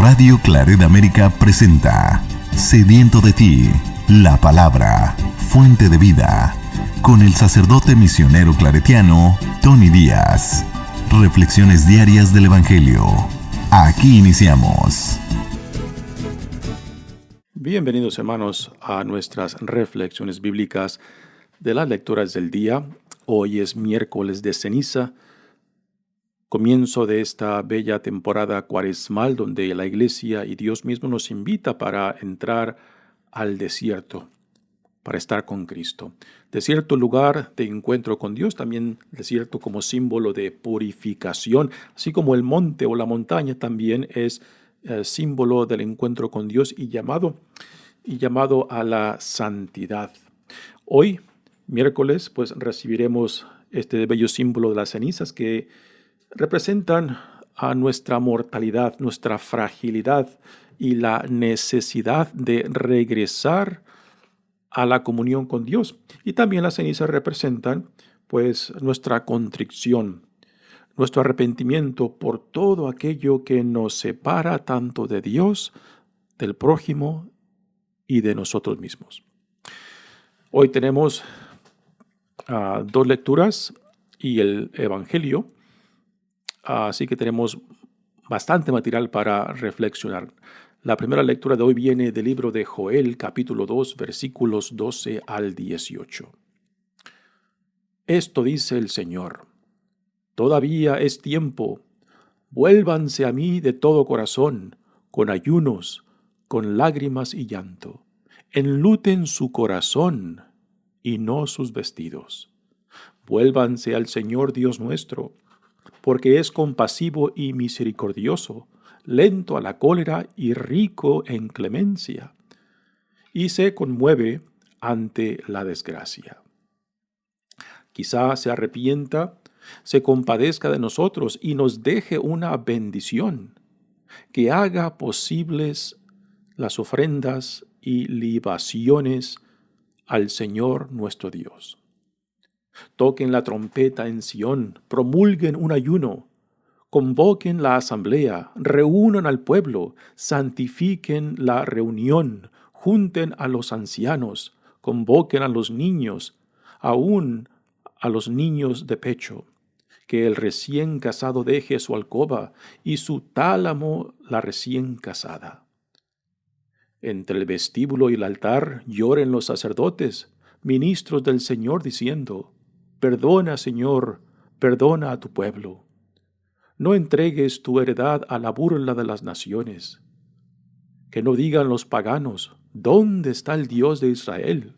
Radio Claret América presenta Sediento de ti, la palabra, fuente de vida, con el sacerdote misionero claretiano Tony Díaz. Reflexiones diarias del Evangelio. Aquí iniciamos. Bienvenidos, hermanos, a nuestras reflexiones bíblicas de las lecturas del día. Hoy es miércoles de ceniza, comienzo de esta bella temporada cuaresmal donde la Iglesia y Dios mismo nos invita para entrar al desierto, para estar con Cristo. Desierto, lugar de encuentro con Dios, también desierto como símbolo de purificación, así como el monte o la montaña también es símbolo del encuentro con Dios y llamado a la santidad. Hoy, miércoles, pues recibiremos este bello símbolo de las cenizas que representan a nuestra mortalidad, nuestra fragilidad y la necesidad de regresar a la comunión con Dios. Y también las cenizas representan, pues, nuestra contrición, nuestro arrepentimiento por todo aquello que nos separa tanto de Dios, del prójimo y de nosotros mismos. Hoy tenemos dos lecturas y el Evangelio, así que tenemos bastante material para reflexionar. La primera lectura de hoy viene del libro de Joel, capítulo 2, versículos 12 al 18. Esto dice el Señor: todavía es tiempo, vuélvanse a mí de todo corazón, con ayunos, con lágrimas y llanto. Enluten su corazón y no sus vestidos. Vuélvanse al Señor Dios nuestro, porque es compasivo y misericordioso, lento a la cólera y rico en clemencia, y se conmueve ante la desgracia. Quizá se arrepienta, se compadezca de nosotros y nos deje una bendición, que haga posibles las ofrendas y libaciones al Señor nuestro Dios. Toquen la trompeta en Sión, promulguen un ayuno, convoquen la asamblea, reúnan al pueblo, santifiquen la reunión, junten a los ancianos, convoquen a los niños, aún a los niños de pecho. Que el recién casado deje su alcoba y su tálamo la recién casada. Entre el vestíbulo y el altar lloren los sacerdotes, ministros del Señor, diciendo: perdona, Señor, perdona a tu pueblo. No entregues tu heredad a la burla de las naciones. Que no digan los paganos: ¿dónde está el Dios de Israel?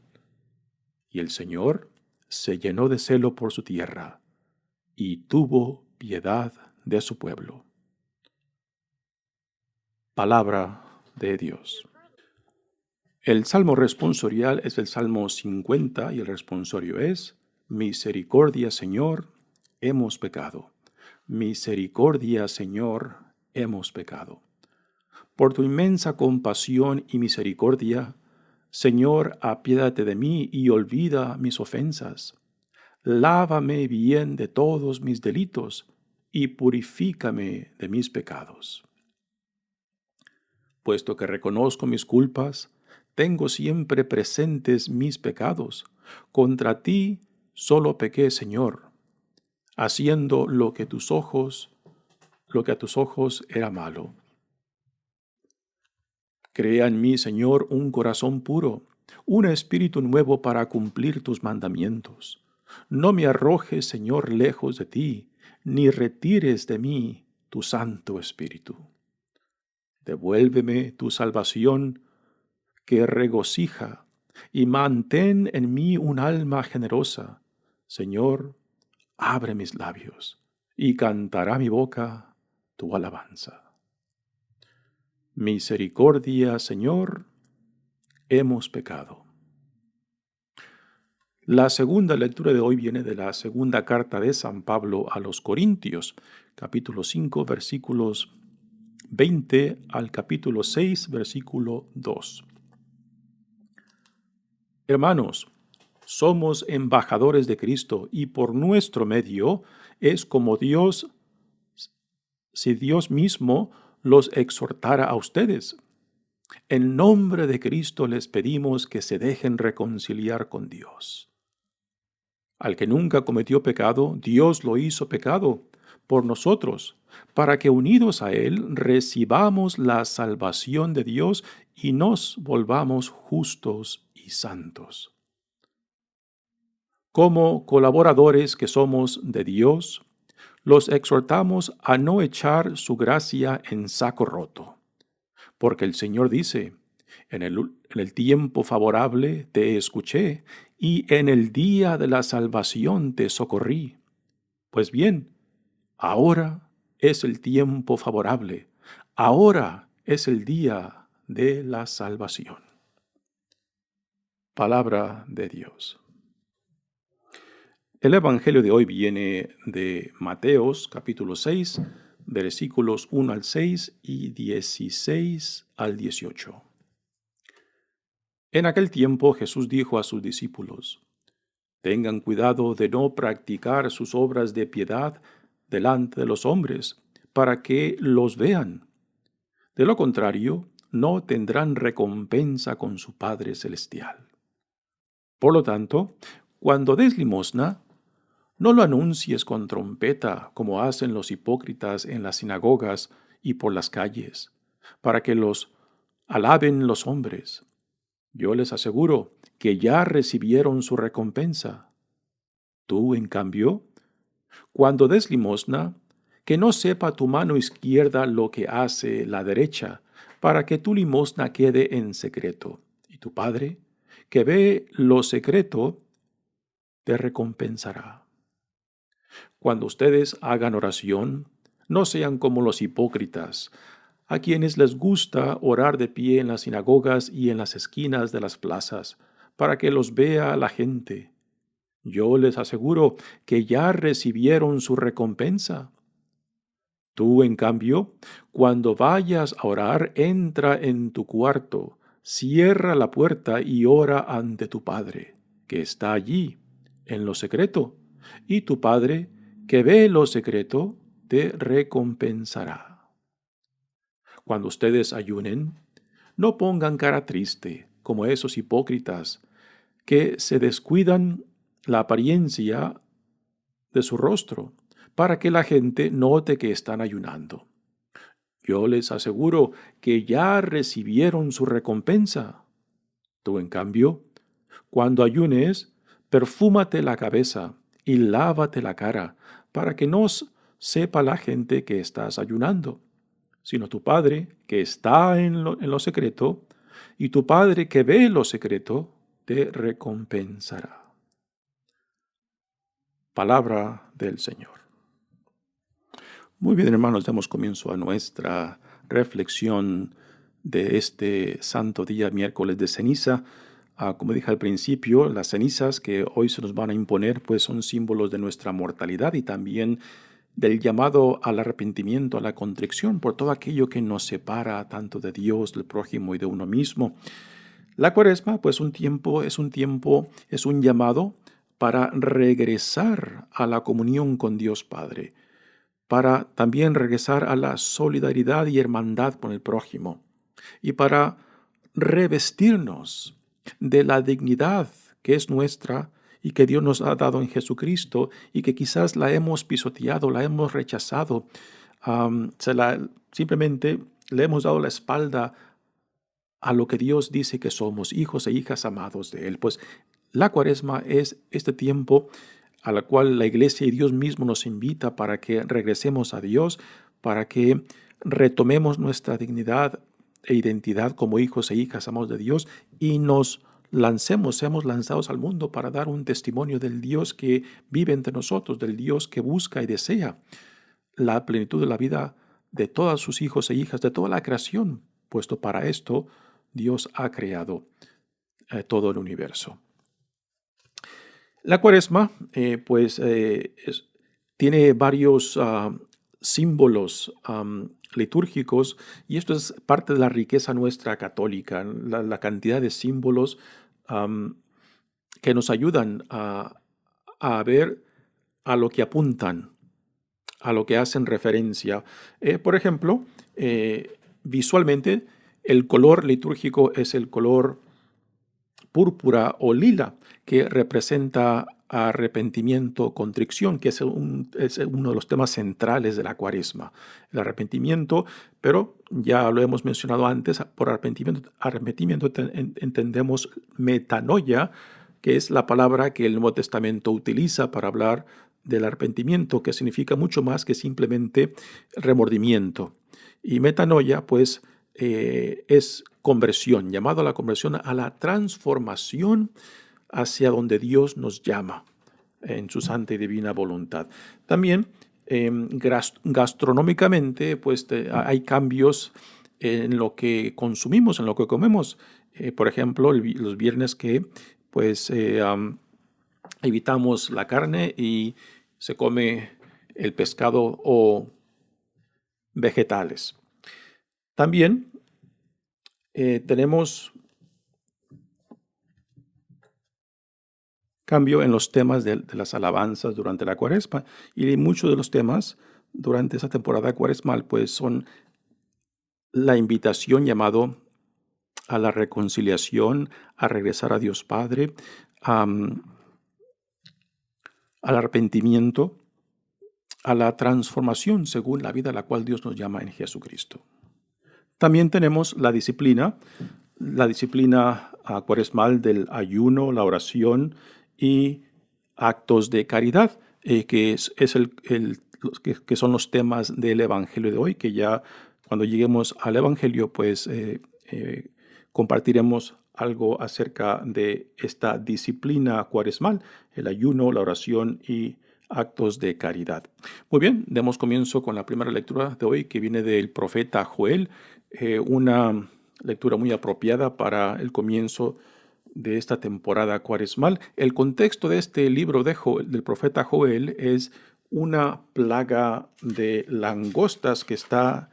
Y el Señor se llenó de celo por su tierra y tuvo piedad de su pueblo. Palabra de Dios. El salmo responsorial es el Salmo 50 y el responsorio es: misericordia, Señor, hemos pecado. Misericordia, Señor, hemos pecado. Por tu inmensa compasión y misericordia, Señor, apiádate de mí y olvida mis ofensas. Lávame bien de todos mis delitos y purifícame de mis pecados. Puesto que reconozco mis culpas, tengo siempre presentes mis pecados. Contra ti solo pequé, Señor, haciendo lo que a tus ojos era malo. Crea en mí, Señor, un corazón puro, un espíritu nuevo para cumplir tus mandamientos. No me arrojes, Señor, lejos de ti, ni retires de mí tu Santo Espíritu. Devuélveme tu salvación que regocija, y mantén en mí un alma generosa. Señor, abre mis labios, y cantará mi boca tu alabanza. Misericordia, Señor, hemos pecado. La segunda lectura de hoy viene de la segunda carta de San Pablo a los Corintios, capítulo 5, versículos 20 al capítulo 6, versículo 2. Hermanos, somos embajadores de Cristo y por nuestro medio es como Dios, si Dios mismo los exhortara a ustedes. En nombre de Cristo les pedimos que se dejen reconciliar con Dios. Al que nunca cometió pecado, Dios lo hizo pecado por nosotros, para que unidos a Él recibamos la salvación de Dios y nos volvamos justos y santos. Como colaboradores que somos de Dios, los exhortamos a no echar su gracia en saco roto, porque el Señor dice, en el tiempo favorable te escuché, y en el día de la salvación te socorrí. Pues bien, ahora es el tiempo favorable, ahora es el día de la salvación. Palabra de Dios. El Evangelio de hoy viene de Mateos capítulo 6, versículos 1 al 6 y 16 al 18. En aquel tiempo Jesús dijo a sus discípulos, tengan cuidado de no practicar sus obras de piedad delante de los hombres, para que los vean. De lo contrario, no tendrán recompensa con su Padre Celestial. Por lo tanto, cuando des limosna, no lo anuncies con trompeta como hacen los hipócritas en las sinagogas y por las calles, para que los alaben los hombres. Yo les aseguro que ya recibieron su recompensa. Tú, en cambio, cuando des limosna, que no sepa tu mano izquierda lo que hace la derecha, para que tu limosna quede en secreto. Y tu Padre, que ve lo secreto, te recompensará. Cuando ustedes hagan oración, no sean como los hipócritas, a quienes les gusta orar de pie en las sinagogas y en las esquinas de las plazas, para que los vea la gente. Yo les aseguro que ya recibieron su recompensa. Tú, en cambio, cuando vayas a orar, entra en tu cuarto, cierra la puerta y ora ante tu Padre, que está allí, en lo secreto, y tu Padre, que ve lo secreto, te recompensará. Cuando ustedes ayunen, no pongan cara triste, como esos hipócritas, que se descuidan la apariencia de su rostro, para que la gente note que están ayunando. Yo les aseguro que ya recibieron su recompensa. Tú, en cambio, cuando ayunes, perfúmate la cabeza y lávate la cara, para que no sepa la gente que estás ayunando, sino tu Padre que está en lo secreto, y tu Padre que ve lo secreto, te recompensará. Palabra del Señor. Muy bien, hermanos, damos comienzo a nuestra reflexión de este santo día, miércoles de ceniza. Como dije al principio, las cenizas que hoy se nos van a imponer pues son símbolos de nuestra mortalidad y también del llamado al arrepentimiento, a la contrición por todo aquello que nos separa tanto de Dios, del prójimo y de uno mismo. La Cuaresma pues es un llamado para regresar a la comunión con Dios Padre, para también regresar a la solidaridad y hermandad con el prójimo y para revestirnos de la dignidad que es nuestra y que Dios nos ha dado en Jesucristo y que quizás la hemos pisoteado, la hemos rechazado, simplemente le hemos dado la espalda a lo que Dios dice que somos, hijos e hijas amados de Él. Pues la Cuaresma es este tiempo a la cual la Iglesia y Dios mismo nos invita para que regresemos a Dios, para que retomemos nuestra dignidad e identidad como hijos e hijas amados de Dios y nos seamos lanzados al mundo para dar un testimonio del Dios que vive entre nosotros, del Dios que busca y desea la plenitud de la vida de todos sus hijos e hijas, de toda la creación, puesto para esto Dios ha creado todo el universo. La Cuaresma, tiene varios símbolos litúrgicos y esto es parte de la riqueza nuestra católica, la cantidad de símbolos que nos ayudan a ver a lo que apuntan, a lo que hacen referencia. Por ejemplo, visualmente, el color litúrgico es el color púrpura o lila, que representa arrepentimiento, contrición, que es uno de los temas centrales de la Cuaresma. El arrepentimiento, pero ya lo hemos mencionado antes, por arrepentimiento entendemos metanoia, que es la palabra que el Nuevo Testamento utiliza para hablar del arrepentimiento, que significa mucho más que simplemente remordimiento. Y metanoia, pues, es conversión, llamado a la conversión, a la transformación hacia donde Dios nos llama en su santa y divina voluntad. También gastronómicamente, pues hay cambios en lo que consumimos, en lo que comemos. Por ejemplo, los viernes que pues evitamos la carne y se come el pescado o vegetales. También tenemos cambio en los temas de las alabanzas durante la Cuaresma, y muchos de los temas durante esa temporada cuaresmal pues son la invitación llamado a la reconciliación, a regresar a Dios Padre, al arrepentimiento, a la transformación según la vida a la cual Dios nos llama en Jesucristo. También tenemos la disciplina cuaresmal del ayuno, la oración y actos de caridad, que son los temas del Evangelio de hoy, que ya cuando lleguemos al Evangelio, pues compartiremos algo acerca de esta disciplina cuaresmal, el ayuno, la oración y actos de caridad. Muy bien, demos comienzo con la primera lectura de hoy, que viene del profeta Joel, una lectura muy apropiada para el comienzo de esta temporada cuaresmal. El contexto de este libro del profeta Joel es una plaga de langostas que está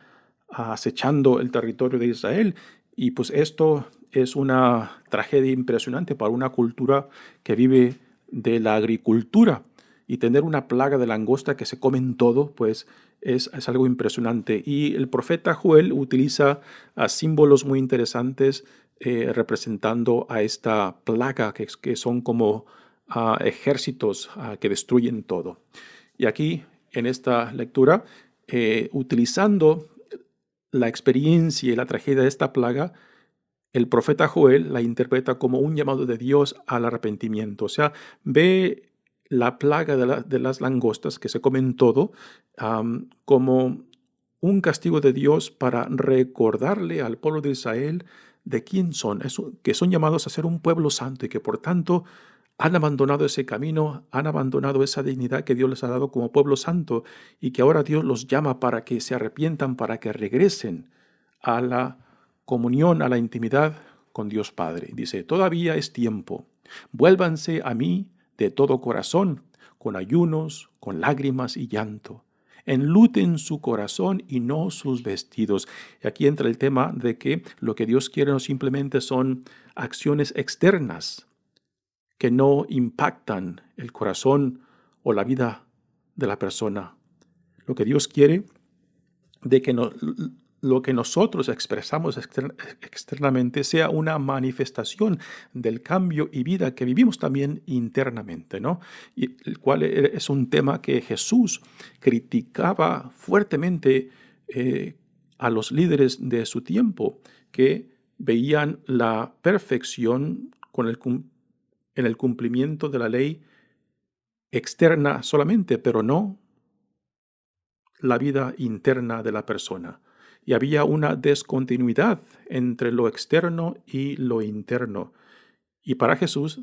acechando el territorio de Israel, y pues esto es una tragedia impresionante para una cultura que vive de la agricultura, y tener una plaga de langosta que se comen todo, pues es algo impresionante. Y el profeta Joel utiliza símbolos muy interesantes representando a esta plaga que son como ejércitos que destruyen todo. Y aquí, en esta lectura, utilizando la experiencia y la tragedia de esta plaga, el profeta Joel la interpreta como un llamado de Dios al arrepentimiento. O sea, ve la plaga de las langostas que se comen todo como un castigo de Dios para recordarle al pueblo de Israel de quién son, que son llamados a ser un pueblo santo y que por tanto han abandonado ese camino, han abandonado esa dignidad que Dios les ha dado como pueblo santo, y que ahora Dios los llama para que se arrepientan, para que regresen a la comunión, a la intimidad con Dios Padre. Dice, todavía es tiempo, vuélvanse a mí de todo corazón, con ayunos, con lágrimas y llanto. Enluten su corazón y no sus vestidos. Y aquí entra el tema de que lo que Dios quiere no simplemente son acciones externas que no impactan el corazón o la vida de la persona. Lo que Dios quiere de que lo que nosotros expresamos externamente sea una manifestación del cambio y vida que vivimos también internamente, ¿no? Y el cual es un tema que Jesús criticaba fuertemente a los líderes de su tiempo, que veían la perfección en el cumplimiento de la ley externa solamente, pero no la vida interna de la persona. Y había una descontinuidad entre lo externo y lo interno. Y para Jesús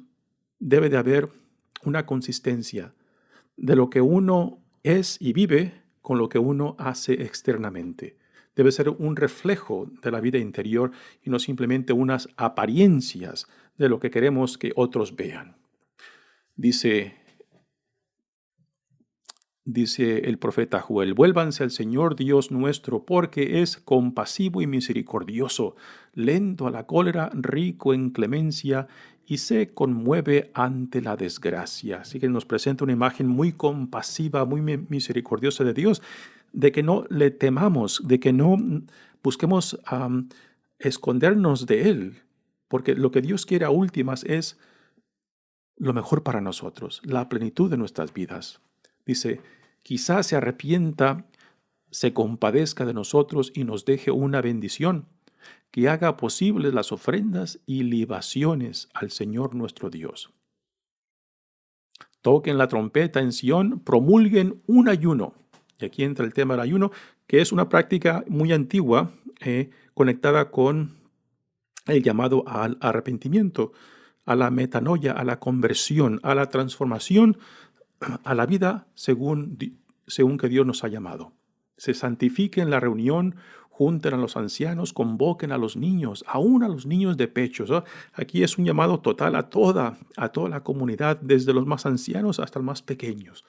debe de haber una consistencia de lo que uno es y vive con lo que uno hace externamente. Debe ser un reflejo de la vida interior y no simplemente unas apariencias de lo que queremos que otros vean. Dice dice el profeta Joel: vuélvanse al Señor Dios nuestro, porque es compasivo y misericordioso, lento a la cólera, rico en clemencia, y se conmueve ante la desgracia. Así que nos presenta una imagen muy compasiva, muy misericordiosa de Dios, de que no le temamos, de que no busquemos escondernos de Él, porque lo que Dios quiere a últimas es lo mejor para nosotros, la plenitud de nuestras vidas. Dice: quizás se arrepienta, se compadezca de nosotros y nos deje una bendición, que haga posibles las ofrendas y libaciones al Señor nuestro Dios. Toquen la trompeta en Sión, promulguen un ayuno. Y aquí entra el tema del ayuno, que es una práctica muy antigua, conectada con el llamado al arrepentimiento, a la metanoia, a la conversión, a la transformación, a la vida según que Dios nos ha llamado. Se santifiquen la reunión, junten a los ancianos, convoquen a los niños, aún a los niños de pecho. ¿No? Aquí es un llamado total a toda la comunidad, desde los más ancianos hasta los más pequeños,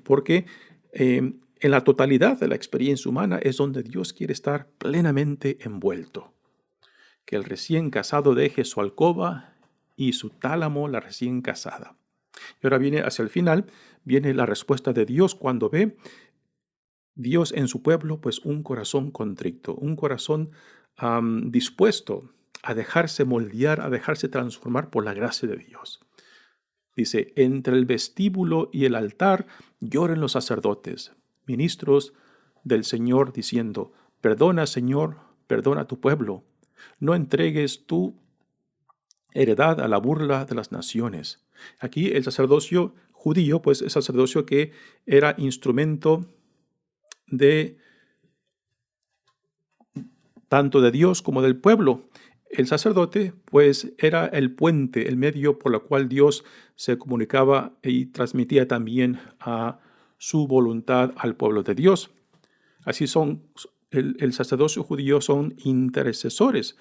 porque en la totalidad de la experiencia humana es donde Dios quiere estar plenamente envuelto. Que el recién casado deje su alcoba y su tálamo la recién casada. Y ahora viene hacia el final, viene la respuesta de Dios cuando ve Dios en su pueblo, pues un corazón contrito, un corazón dispuesto a dejarse moldear, a dejarse transformar por la gracia de Dios. Dice: entre el vestíbulo y el altar lloren los sacerdotes, ministros del Señor, diciendo: perdona, Señor, perdona a tu pueblo. No entregues tu heredad a la burla de las naciones. Aquí el sacerdocio judío, pues es sacerdocio que era instrumento de tanto de Dios como del pueblo. El sacerdote, pues, era el puente, el medio por el cual Dios se comunicaba y transmitía también a su voluntad al pueblo de Dios. Así el sacerdocio judío son intercesores,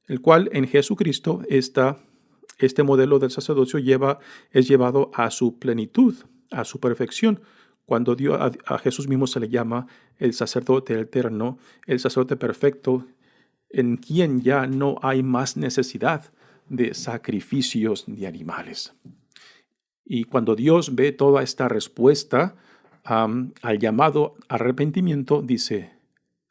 el cual en Jesucristo este modelo del sacerdocio es llevado a su plenitud, a su perfección, cuando a Jesús mismo se le llama el sacerdote eterno, el sacerdote perfecto, en quien ya no hay más necesidad de sacrificios de animales. Y cuando Dios ve toda esta respuesta al llamado arrepentimiento, dice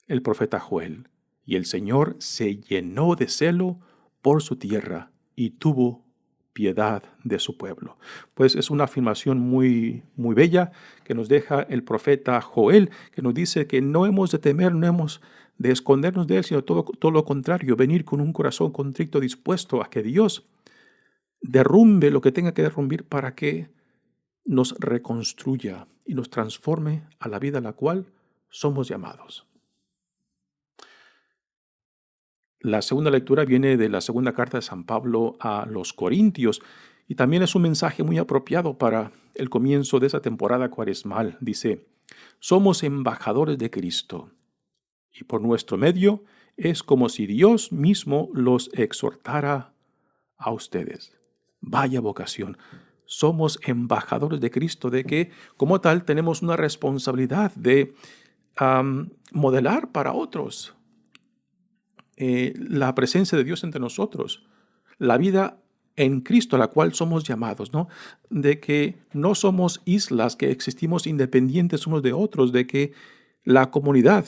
el profeta Joel: y el Señor se llenó de celo por su tierra y tuvo piedad de su pueblo. Pues es una afirmación muy, muy bella que nos deja el profeta Joel, que nos dice que no hemos de temer, no hemos de escondernos de él, sino todo lo contrario, venir con un corazón contrito, dispuesto a que Dios derrumbe lo que tenga que derrumbar para que nos reconstruya y nos transforme a la vida a la cual somos llamados. La segunda lectura viene de la segunda carta de San Pablo a los Corintios y también es un mensaje muy apropiado para el comienzo de esa temporada cuaresmal. Dice: somos embajadores de Cristo y por nuestro medio es como si Dios mismo los exhortara a ustedes. Vaya vocación. Somos embajadores de Cristo, de que como tal tenemos una responsabilidad de modelar para otros la presencia de Dios entre nosotros, la vida en Cristo a la cual somos llamados, ¿no? De que no somos islas que existimos independientes unos de otros, de que la comunidad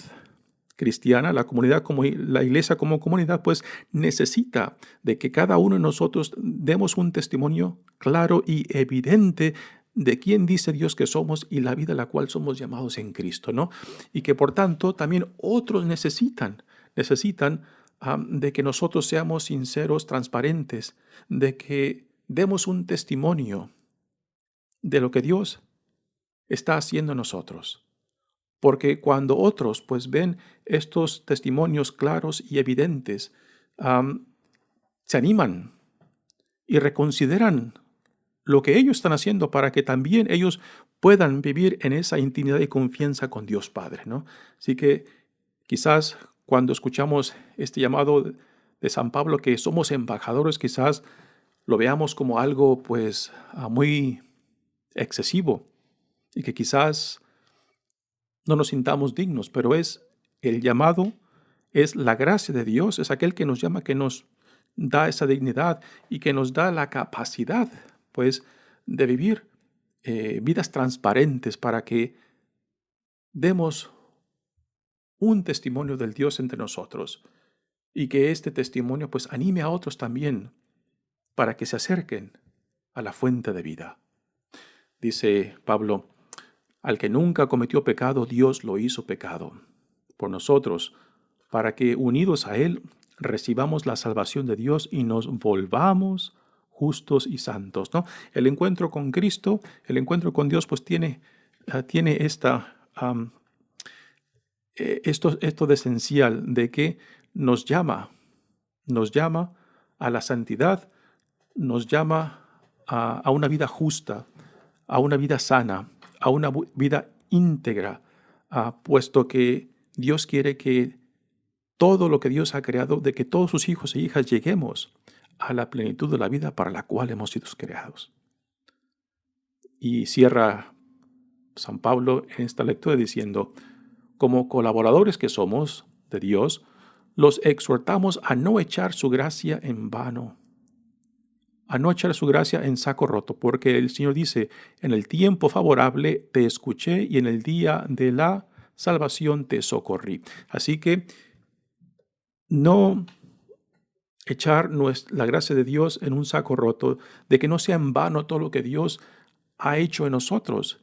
cristiana, la comunidad como la iglesia como comunidad, pues necesita de que cada uno de nosotros demos un testimonio claro y evidente de quién dice Dios que somos y la vida a la cual somos llamados en Cristo, ¿no? Y que por tanto también otros necesitan de que nosotros seamos sinceros, transparentes, de que demos un testimonio de lo que Dios está haciendo en nosotros. Porque cuando otros pues ven estos testimonios claros y evidentes, se animan y reconsideran lo que ellos están haciendo para que también ellos puedan vivir en esa intimidad y confianza con Dios Padre, ¿no? Así que quizás cuando escuchamos este llamado de San Pablo, que somos embajadores, quizás lo veamos como algo pues muy excesivo y que quizás no nos sintamos dignos, pero es el llamado, es la gracia de Dios, es aquel que nos llama, que nos da esa dignidad y que nos da la capacidad, pues, de vivir vidas transparentes para que demos un testimonio del Dios entre nosotros y que este testimonio, pues, anime a otros también para que se acerquen a la fuente de vida. Dice Pablo, al que nunca cometió pecado, Dios lo hizo pecado por nosotros, para que unidos a Él recibamos la salvación de Dios y nos volvamos justos y santos, ¿no? El encuentro con Cristo, el encuentro con Dios, pues tiene esto de esencial, de que nos llama a la santidad, nos llama a una vida justa, a una vida sana, a una vida íntegra, puesto que Dios quiere que todo lo que Dios ha creado, de que todos sus hijos e hijas lleguemos a la plenitud de la vida para la cual hemos sido creados. Y cierra San Pablo en esta lectura diciendo, como colaboradores que somos de Dios, los exhortamos a no echar su gracia en vano, a no echar su gracia en saco roto, porque el Señor dice, en el tiempo favorable te escuché y en el día de la salvación te socorrí. Así que no echar la gracia de Dios en un saco roto, de que no sea en vano todo lo que Dios ha hecho en nosotros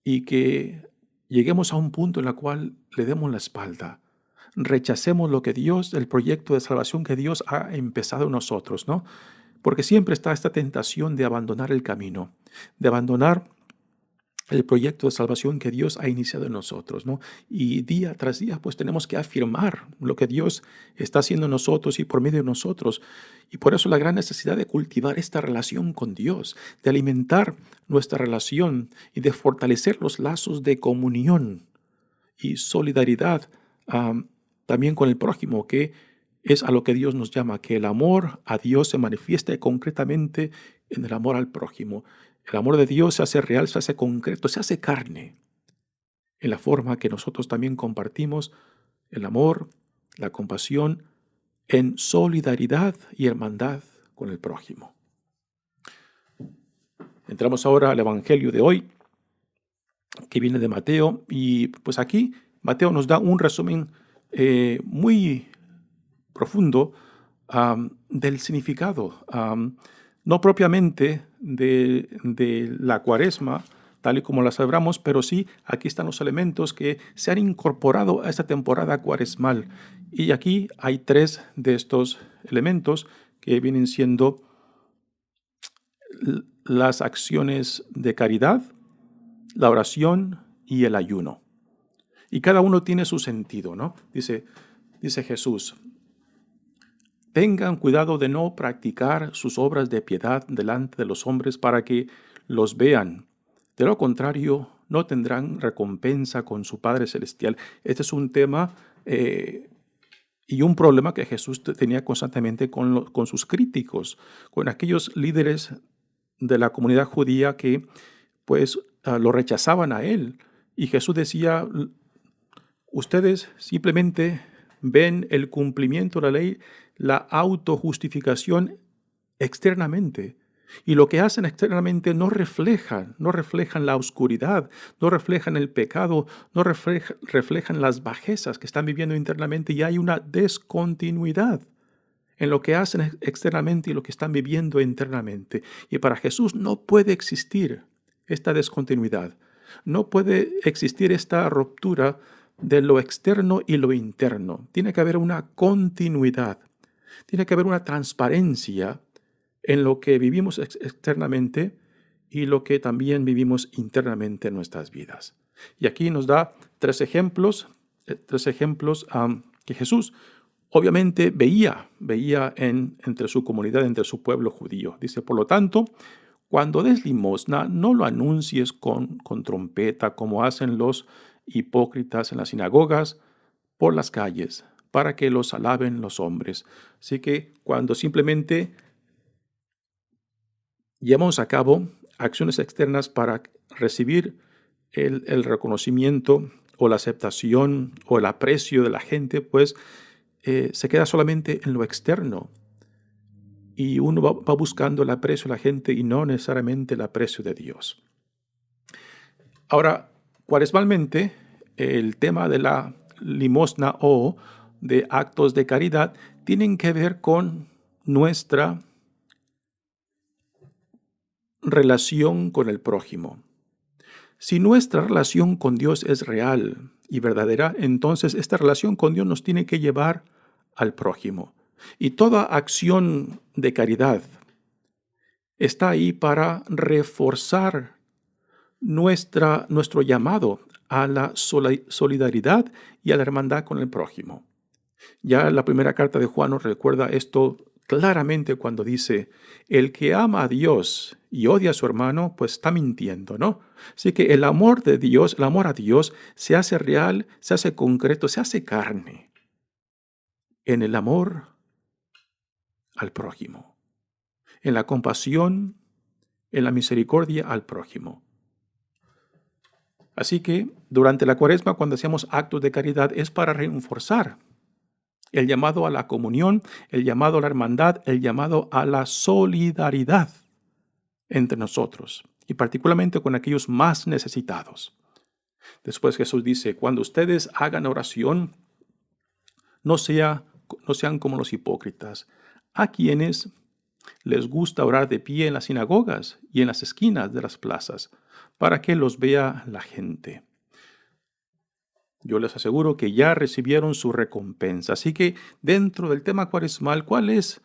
y que lleguemos a un punto en el cual le demos la espalda, rechacemos lo que Dios, el proyecto de salvación que Dios ha empezado en nosotros, ¿no? Porque siempre está esta tentación de abandonar el camino, de abandonar el proyecto de salvación que Dios ha iniciado en nosotros, ¿no? Y día tras día, pues tenemos que afirmar lo que Dios está haciendo en nosotros y por medio de nosotros. Y por eso la gran necesidad de cultivar esta relación con Dios, de alimentar nuestra relación y de fortalecer los lazos de comunión y solidaridad también con el prójimo, que es a lo que Dios nos llama, que el amor a Dios se manifieste concretamente en el amor al prójimo. El amor de Dios se hace real, se hace concreto, se hace carne en la forma que nosotros también compartimos el amor, la compasión, en solidaridad y hermandad con el prójimo. Entramos ahora al Evangelio de hoy, que viene de Mateo, y pues aquí Mateo nos da un resumen muy profundo del significado, no propiamente de la Cuaresma, tal y como la celebramos, pero sí aquí están los elementos que se han incorporado a esta temporada cuaresmal. Y aquí hay 3 de estos elementos que vienen siendo las acciones de caridad, la oración y el ayuno. Y cada uno tiene su sentido, ¿no? Dice Jesús, tengan cuidado de no practicar sus obras de piedad delante de los hombres para que los vean. De lo contrario, no tendrán recompensa con su Padre Celestial. Este es un tema y un problema que Jesús tenía constantemente con sus críticos, con aquellos líderes de la comunidad judía que pues lo rechazaban a él. Y Jesús decía, ustedes simplemente ven el cumplimiento de la ley, la autojustificación externamente. Y lo que hacen externamente no reflejan la oscuridad, no reflejan el pecado, no reflejan las bajezas que están viviendo internamente, y hay una descontinuidad en lo que hacen externamente y lo que están viviendo internamente. Y para Jesús no puede existir esta descontinuidad, no puede existir esta ruptura de lo externo y lo interno. Tiene que haber una continuidad, tiene que haber una transparencia en lo que vivimos externamente y lo que también vivimos internamente en nuestras vidas. Y aquí nos da 3 ejemplos que Jesús obviamente veía entre su comunidad, entre su pueblo judío. Dice, por lo tanto, cuando des limosna, no lo anuncies con trompeta, como hacen los hipócritas en las sinagogas, por las calles, para que los alaben los hombres. Así que cuando simplemente llevamos a cabo acciones externas para recibir el reconocimiento o la aceptación o el aprecio de la gente, pues se queda solamente en lo externo. Y uno va buscando el aprecio de la gente y no necesariamente el aprecio de Dios. Ahora, cuaresmalmente, el tema de la limosna o de actos de caridad tienen que ver con nuestra relación con el prójimo. Si nuestra relación con Dios es real y verdadera, entonces esta relación con Dios nos tiene que llevar al prójimo. Y toda acción de caridad está ahí para reforzar nuestro llamado a la solidaridad y a la hermandad con el prójimo. Ya la primera carta de Juan nos recuerda esto claramente cuando dice, el que ama a Dios y odia a su hermano, pues está mintiendo, ¿no? Así que el amor de Dios, el amor a Dios, se hace real, se hace concreto, se hace carne en el amor al prójimo, en la compasión, en la misericordia al prójimo. Así que durante la Cuaresma, cuando hacemos actos de caridad, es para reforzar el llamado a la comunión, el llamado a la hermandad, el llamado a la solidaridad entre nosotros, y particularmente con aquellos más necesitados. Después Jesús dice, cuando ustedes hagan oración, no sean como los hipócritas, a quienes les gusta orar de pie en las sinagogas y en las esquinas de las plazas, para que los vea la gente. Yo les aseguro que ya recibieron su recompensa. Así que dentro del tema cuaresmal, ¿cuál es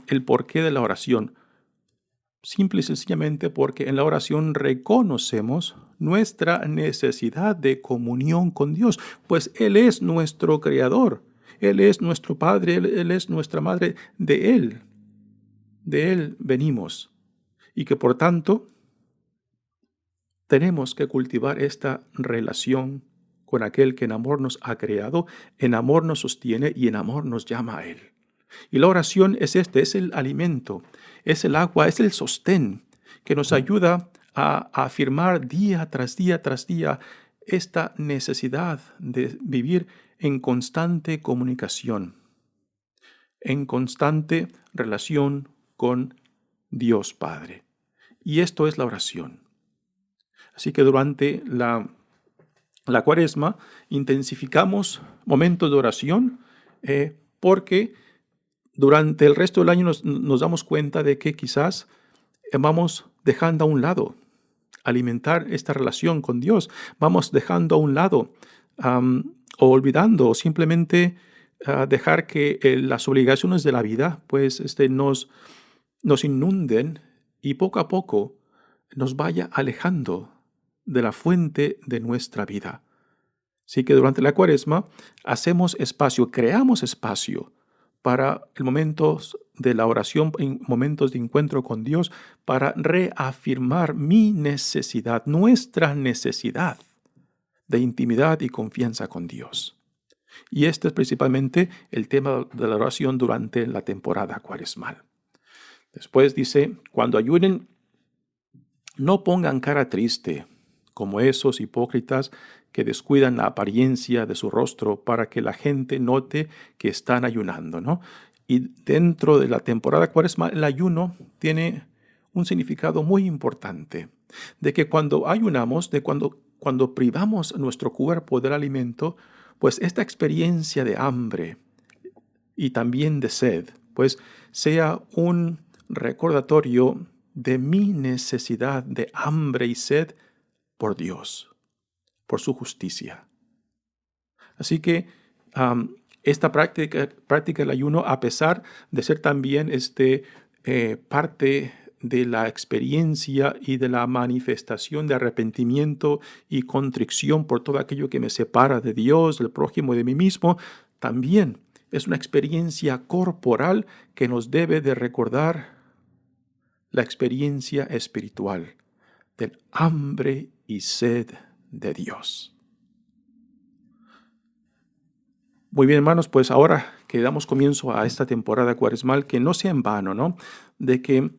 el porqué de la oración? Simple y sencillamente porque en la oración reconocemos nuestra necesidad de comunión con Dios, pues Él es nuestro Creador, Él es nuestro Padre, Él es nuestra Madre, de Él venimos, y que por tanto tenemos que cultivar esta relación con aquel que en amor nos ha creado, en amor nos sostiene y en amor nos llama a Él. Y la oración es es el alimento, es el agua, es el sostén que nos ayuda a afirmar día tras día tras día esta necesidad de vivir en constante comunicación, en constante relación con Dios Padre. Y esto es la oración. Así que durante la Cuaresma intensificamos momentos de oración porque durante el resto del año nos damos cuenta de que quizás vamos dejando a un lado alimentar esta relación con Dios. Vamos dejando a un lado o olvidando o simplemente dejar que las obligaciones de la vida pues nos inunden y poco a poco nos vaya alejando de la fuente de nuestra vida. Así que durante la Cuaresma hacemos espacio, creamos espacio para el momento de la oración, en momentos de encuentro con Dios, para reafirmar mi necesidad, nuestra necesidad de intimidad y confianza con Dios. Y este es principalmente el tema de la oración durante la temporada cuaresmal. Después dice, cuando ayunen, no pongan cara triste, como esos hipócritas que descuidan la apariencia de su rostro para que la gente note que están ayunando, ¿no? Y dentro de la temporada cuaresmal, el ayuno tiene un significado muy importante, de que cuando ayunamos, cuando privamos nuestro cuerpo del alimento, pues esta experiencia de hambre y también de sed, pues sea un recordatorio de mi necesidad de hambre y sed por Dios, por su justicia. Así que esta práctica del ayuno, a pesar de ser también parte de la experiencia y de la manifestación de arrepentimiento y contrición por todo aquello que me separa de Dios, del prójimo y de mí mismo, también es una experiencia corporal que nos debe de recordar la experiencia espiritual del hambre y sed de Dios. Muy bien, hermanos, pues ahora que damos comienzo a esta temporada cuaresmal, que no sea en vano, ¿no? De que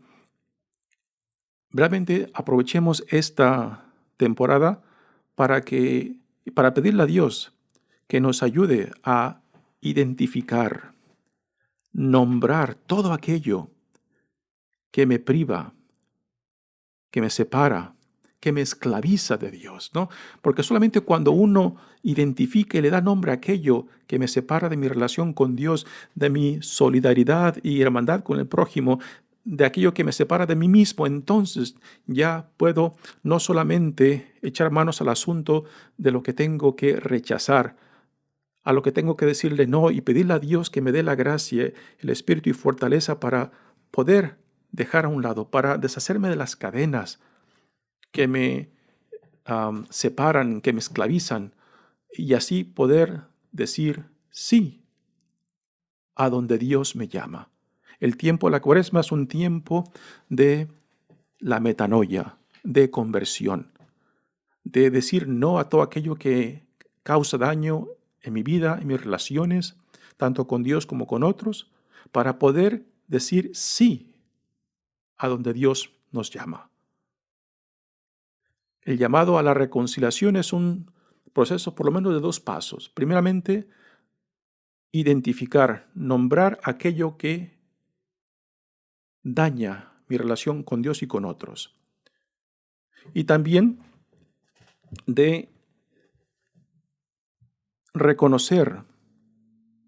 realmente aprovechemos esta temporada para que y para pedirle a Dios que nos ayude a identificar, nombrar todo aquello que me priva, que me separa, que me esclaviza de Dios, ¿no? Porque solamente cuando uno identifica y le da nombre a aquello que me separa de mi relación con Dios, de mi solidaridad y hermandad con el prójimo, de aquello que me separa de mí mismo, entonces ya puedo no solamente echar manos al asunto de lo que tengo que rechazar, a lo que tengo que decirle no y pedirle a Dios que me dé la gracia, el espíritu y fortaleza para poder dejar a un lado, para deshacerme de las cadenas que me separan, que me esclavizan, y así poder decir sí a donde Dios me llama. El tiempo de la Cuaresma es un tiempo de la metanoia, de conversión, de decir no a todo aquello que causa daño en mi vida, en mis relaciones, tanto con Dios como con otros, para poder decir sí a donde Dios nos llama. El llamado a la reconciliación es un proceso por lo menos de 2 pasos. Primeramente, identificar, nombrar aquello que daña mi relación con Dios y con otros. Y también de reconocer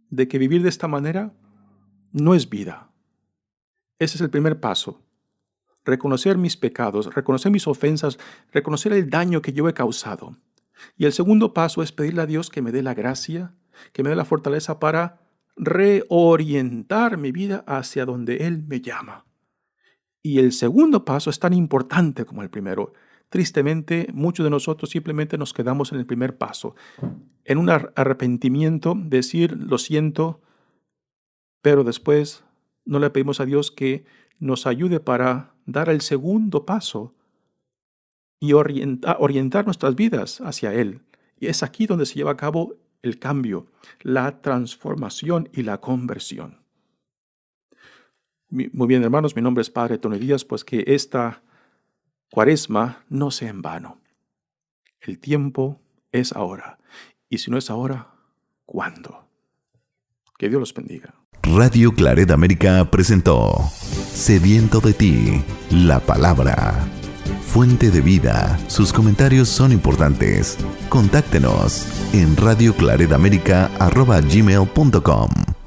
de que vivir de esta manera no es vida. Ese es el primer paso. Reconocer mis pecados, reconocer mis ofensas, reconocer el daño que yo he causado. Y el segundo paso es pedirle a Dios que me dé la gracia, que me dé la fortaleza para reorientar mi vida hacia donde Él me llama. Y el segundo paso es tan importante como el primero. Tristemente, muchos de nosotros simplemente nos quedamos en el primer paso, en un arrepentimiento, decir lo siento, pero después no le pedimos a Dios que nos ayude para dar el segundo paso y orientar nuestras vidas hacia Él. Y es aquí donde se lleva a cabo el cambio, la transformación y la conversión. Muy bien, hermanos, mi nombre es Padre Tony Díaz, pues que esta Cuaresma no sea en vano. El tiempo es ahora. Y si no es ahora, ¿cuándo? Que Dios los bendiga. Radio Claret América presentó Sediento de ti, la palabra. Fuente de vida. Sus comentarios son importantes. Contáctenos en radioclaretamerica@gmail.com.